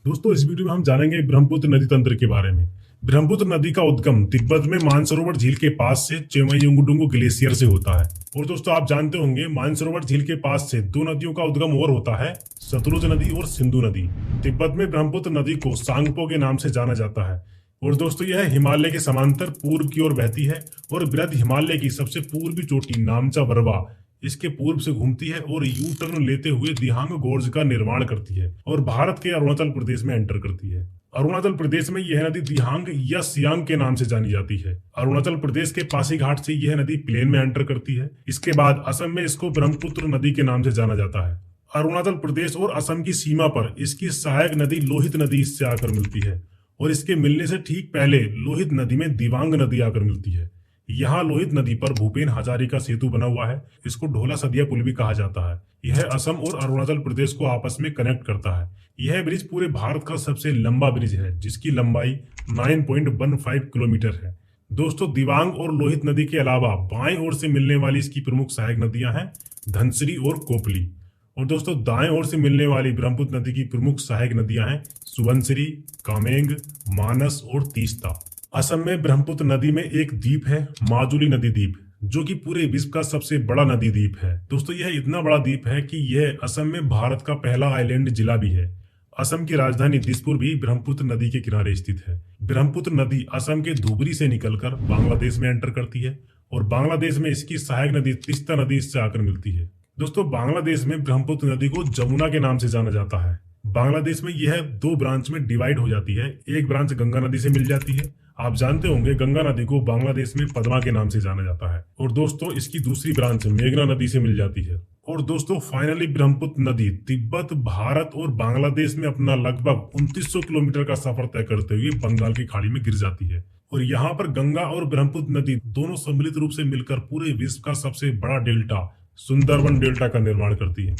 दोस्तों इस वीडियो में हम जानेंगे ब्रह्मपुत्र नदी तंत्र के बारे में। ब्रह्मपुत्र नदी का उद्गम तिब्बत में मानसरोवर झील के पास से चेमायुंगडुंगु ग्लेशियर से होता है। और दोस्तों आप जानते होंगे मानसरोवर झील के पास से दो नदियों का उद्गम और होता है, सतलुज नदी और सिंधु नदी। तिब्बत में ब्रह्मपुत्र नदी को सांगपो के नाम से जाना जाता है। और दोस्तों यह हिमालय के समांतर पूर्व की ओर बहती है और बृहद हिमालय की सबसे पूर्वी चोटी नामचा बरवा इसके पूर्व से घूमती है और यू टर्न लेते हुए दिहांग गोर्ज का निर्माण करती है और भारत के अरुणाचल प्रदेश में एंटर करती है। अरुणाचल प्रदेश में यह नदी दिहांग या सियांग के नाम से जानी जाती है। अरुणाचल प्रदेश के पासीघाट से यह नदी प्लेन में एंटर करती है। इसके बाद असम में इसको ब्रह्मपुत्र नदी के नाम से जाना जाता है। अरुणाचल प्रदेश और असम की सीमा पर इसकी सहायक नदी लोहित नदी इससे आकर मिलती है और इसके मिलने से ठीक पहले लोहित नदी में दिवांग नदी आकर मिलती है। यहाँ लोहित नदी पर भूपेन हजारिका सेतु बना हुआ है। इसको ढोला सदिया पुल भी कहा जाता है। यह असम और अरुणाचल प्रदेश को आपस में कनेक्ट करता है। यह ब्रिज पूरे भारत का सबसे लंबा ब्रिज है जिसकी लंबाई 9.15 किलोमीटर है। दोस्तों दिवांग और लोहित नदी के अलावा बाएं ओर से मिलने वाली इसकी प्रमुख सहायक नदियां हैं धनसिरी और कोपली। और दोस्तों दाएं ओर से मिलने वाली ब्रह्मपुत्र नदी की प्रमुख सहायक नदियां हैं सुबनसिरी, कामेंग, मानस और तीस्ता। असम में ब्रह्मपुत्र नदी में एक द्वीप है माजुली नदी द्वीप, जो कि पूरे विश्व का सबसे बड़ा नदी द्वीप है। दोस्तों यह इतना बड़ा द्वीप है कि यह असम में भारत का पहला आइलैंड जिला भी है। असम की राजधानी दिसपुर भी ब्रह्मपुत्र नदी के किनारे स्थित है। ब्रह्मपुत्र नदी असम के धुबरी से निकलकर बांग्लादेश में एंटर करती है और बांग्लादेश में इसकी सहायक नदी तीस्ता नदी इससे आकर मिलती है। दोस्तों बांग्लादेश में ब्रह्मपुत्र नदी को जमुना के नाम से जाना जाता है। बांग्लादेश में यह दो ब्रांच में डिवाइड हो जाती है। एक ब्रांच गंगा नदी से मिल जाती है। आप जानते होंगे गंगा नदी को बांग्लादेश में पद्मा के नाम से जाना जाता है। और दोस्तों इसकी दूसरी ब्रांच मेघना नदी से मिल जाती है। और दोस्तों फाइनली ब्रह्मपुत्र नदी तिब्बत, भारत और बांग्लादेश में अपना लगभग 2900 किलोमीटर का सफर तय करते हुए बंगाल की खाड़ी में गिर जाती है। और यहाँ पर गंगा और ब्रह्मपुत्र नदी दोनों सम्मिलित रूप से मिलकर पूरे विश्व का सबसे बड़ा डेल्टा सुंदरबन डेल्टा का निर्माण करती है।